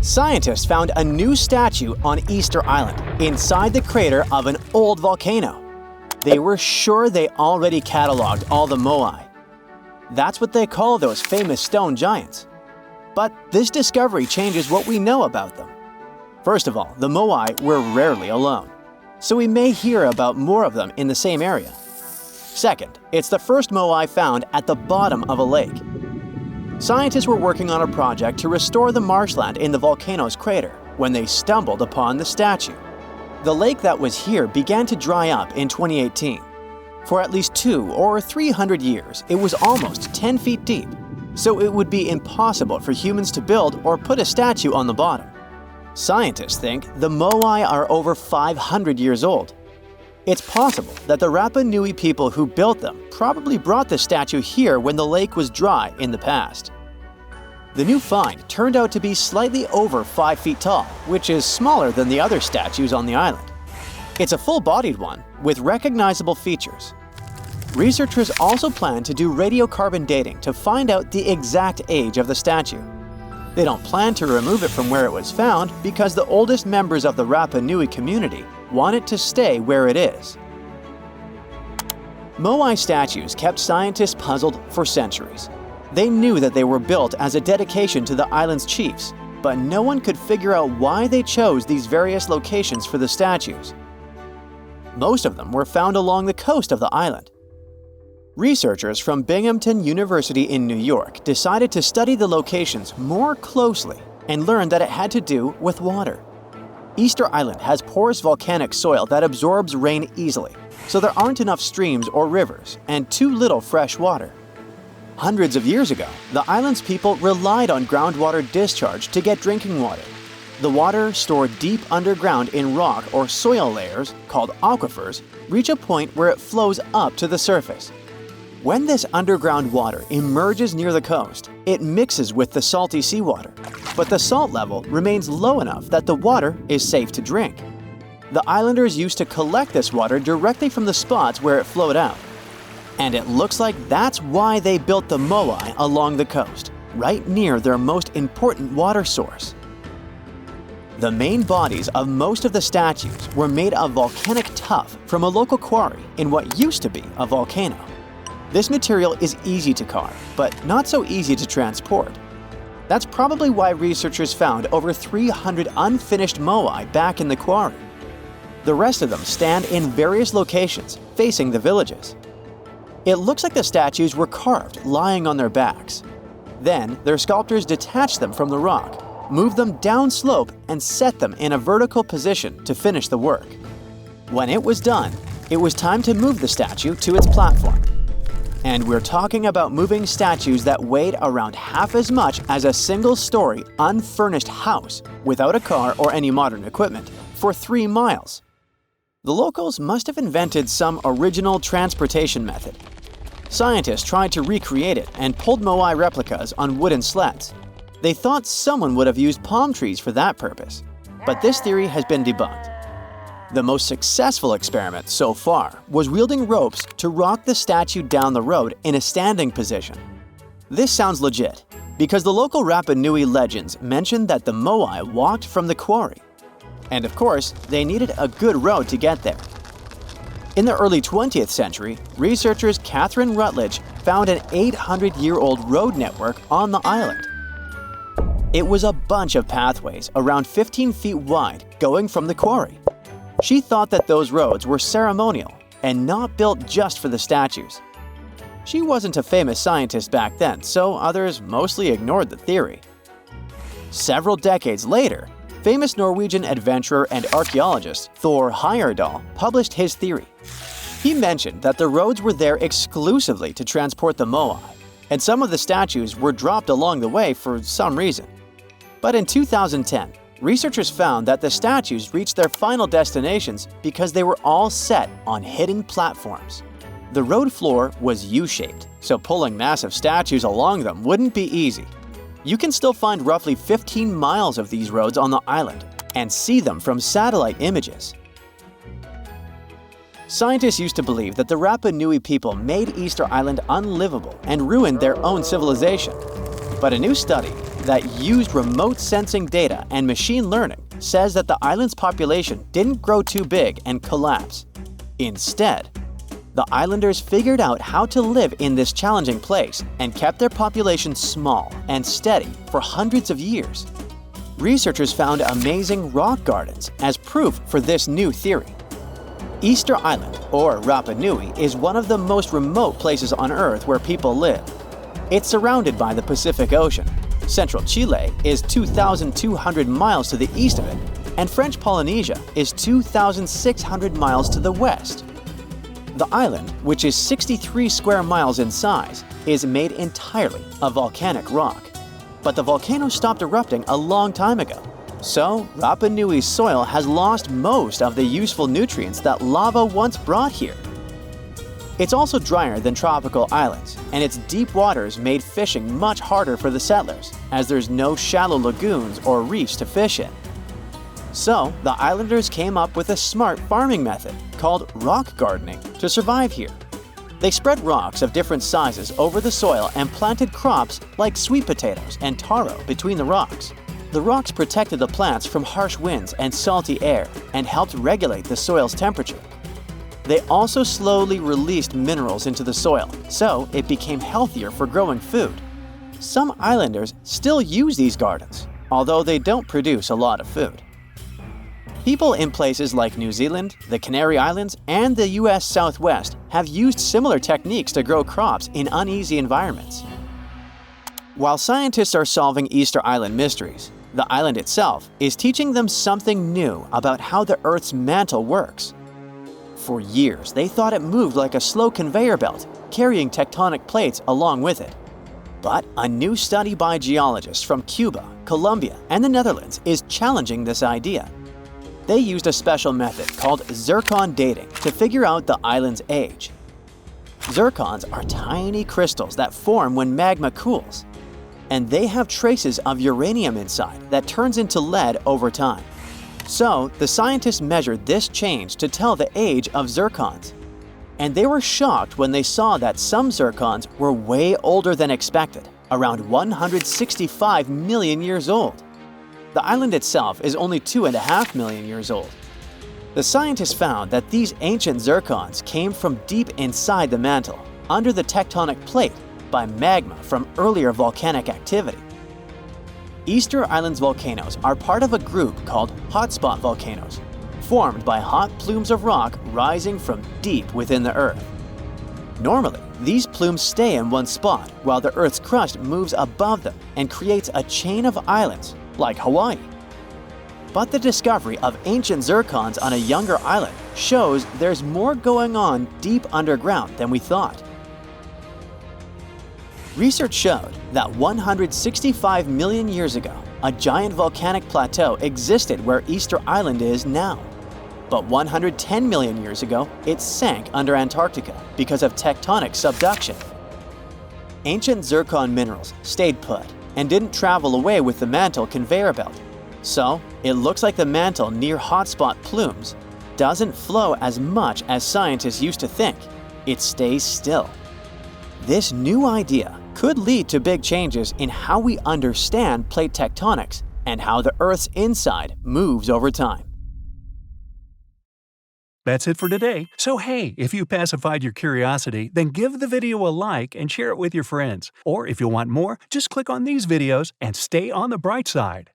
Scientists found a new statue on Easter Island inside the crater of an old volcano. They were sure they already cataloged all the Moai. That's what they call those famous stone giants. But this discovery changes what we know about them. First of all, the Moai were rarely alone, so we may hear about more of them in the same area. Second, it's the first Moai found at the bottom of a lake. Scientists were working on a project to restore the marshland in the volcano's crater when they stumbled upon the statue. The lake that was here began to dry up in 2018. For at least 200 or 300 years, it was almost 10 feet deep, so it would be impossible for humans to build or put a statue on the bottom. Scientists think the Moai are over 500 years old. It's possible that the Rapa Nui people who built them probably brought the statue here when the lake was dry in the past. The new find turned out to be slightly over 5 feet tall, which is smaller than the other statues on the island. It's a full-bodied one with recognizable features. Researchers also plan to do radiocarbon dating to find out the exact age of the statue. They don't plan to remove it from where it was found because the oldest members of the Rapa Nui community want it to stay where it is. Moai statues kept scientists puzzled for centuries. They knew that they were built as a dedication to the island's chiefs, but no one could figure out why they chose these various locations for the statues. Most of them were found along the coast of the island. Researchers from Binghamton University in New York decided to study the locations more closely and learned that it had to do with water. Easter Island has porous volcanic soil that absorbs rain easily, so there aren't enough streams or rivers and too little fresh water. Hundreds of years ago, the island's people relied on groundwater discharge to get drinking water. The water stored deep underground in rock or soil layers, called aquifers, reach a point where it flows up to the surface. When this underground water emerges near the coast, it mixes with the salty seawater, but the salt level remains low enough that the water is safe to drink. The islanders used to collect this water directly from the spots where it flowed out. And it looks like that's why they built the Moai along the coast, right near their most important water source. The main bodies of most of the statues were made of volcanic tuff from a local quarry in what used to be a volcano. This material is easy to carve, but not so easy to transport. That's probably why researchers found over 300 unfinished Moai back in the quarry. The rest of them stand in various locations facing the villages. It looks like the statues were carved lying on their backs. Then, their sculptors detached them from the rock, moved them downslope, and set them in a vertical position to finish the work. When it was done, it was time to move the statue to its platform. And we're talking about moving statues that weighed around half as much as a single-story, unfurnished house without a car or any modern equipment for 3 miles. The locals must have invented some original transportation method. Scientists tried to recreate it and pulled Moai replicas on wooden sleds. They thought someone would have used palm trees for that purpose, but this theory has been debunked. The most successful experiment so far was wielding ropes to rock the statue down the road in a standing position. This sounds legit, because the local Rapa Nui legends mention that the Moai walked from the quarry. And of course, they needed a good road to get there. In the early 20th century, researchers Catherine Rutledge found an 800-year-old road network on the island. It was a bunch of pathways around 15 feet wide going from the quarry. She thought that those roads were ceremonial and not built just for the statues. She wasn't a famous scientist back then, so others mostly ignored the theory. Several decades later, famous Norwegian adventurer and archaeologist Thor Heyerdahl published his theory. He mentioned that the roads were there exclusively to transport the Moai, and some of the statues were dropped along the way for some reason. But in 2010, researchers found that the statues reached their final destinations because they were all set on hidden platforms. The road floor was U-shaped, so pulling massive statues along them wouldn't be easy. You can still find roughly 15 miles of these roads on the island and see them from satellite images. Scientists used to believe that the Rapa Nui people made Easter Island unlivable and ruined their own civilization. But a new study that used remote sensing data and machine learning says that the island's population didn't grow too big and collapse. Instead, the islanders figured out how to live in this challenging place and kept their population small and steady for hundreds of years. Researchers found amazing rock gardens as proof for this new theory. Easter Island, or Rapa Nui, is one of the most remote places on Earth where people live. It's surrounded by the Pacific Ocean. Central Chile is 2,200 miles to the east of it, and French Polynesia is 2,600 miles to the west. The island, which is 63 square miles in size, is made entirely of volcanic rock. But the volcano stopped erupting a long time ago, so Rapa Nui's soil has lost most of the useful nutrients that lava once brought here. It's also drier than tropical islands, and its deep waters made fishing much harder for the settlers, as there's no shallow lagoons or reefs to fish in. So, the islanders came up with a smart farming method called rock gardening to survive here. They spread rocks of different sizes over the soil and planted crops like sweet potatoes and taro between the rocks. The rocks protected the plants from harsh winds and salty air and helped regulate the soil's temperature. They also slowly released minerals into the soil, so it became healthier for growing food. Some islanders still use these gardens, although they don't produce a lot of food. People in places like New Zealand, the Canary Islands, and the US Southwest have used similar techniques to grow crops in uneasy environments. While scientists are solving Easter Island mysteries, the island itself is teaching them something new about how the Earth's mantle works. For years, they thought it moved like a slow conveyor belt, carrying tectonic plates along with it. But a new study by geologists from Cuba, Colombia, and the Netherlands is challenging this idea. They used a special method called zircon dating to figure out the island's age. Zircons are tiny crystals that form when magma cools, and they have traces of uranium inside that turns into lead over time. So, the scientists measured this change to tell the age of zircons. And they were shocked when they saw that some zircons were way older than expected, around 165 million years old. The island itself is only 2.5 million years old. The scientists found that these ancient zircons came from deep inside the mantle, under the tectonic plate, by magma from earlier volcanic activity. Easter Island's volcanoes are part of a group called hotspot volcanoes, formed by hot plumes of rock rising from deep within the Earth. Normally, these plumes stay in one spot while the Earth's crust moves above them and creates a chain of islands, like Hawaii. But the discovery of ancient zircons on a younger island shows there's more going on deep underground than we thought. Research showed that 165 million years ago, a giant volcanic plateau existed where Easter Island is now. But 110 million years ago, it sank under Antarctica because of tectonic subduction. Ancient zircon minerals stayed put and didn't travel away with the mantle conveyor belt. So, it looks like the mantle near hotspot plumes doesn't flow as much as scientists used to think. It stays still. This new idea could lead to big changes in how we understand plate tectonics and how the Earth's inside moves over time. That's it for today. So hey, if you pacified your curiosity, then give the video a like and share it with your friends. Or if you want more, just click on these videos and stay on the bright side.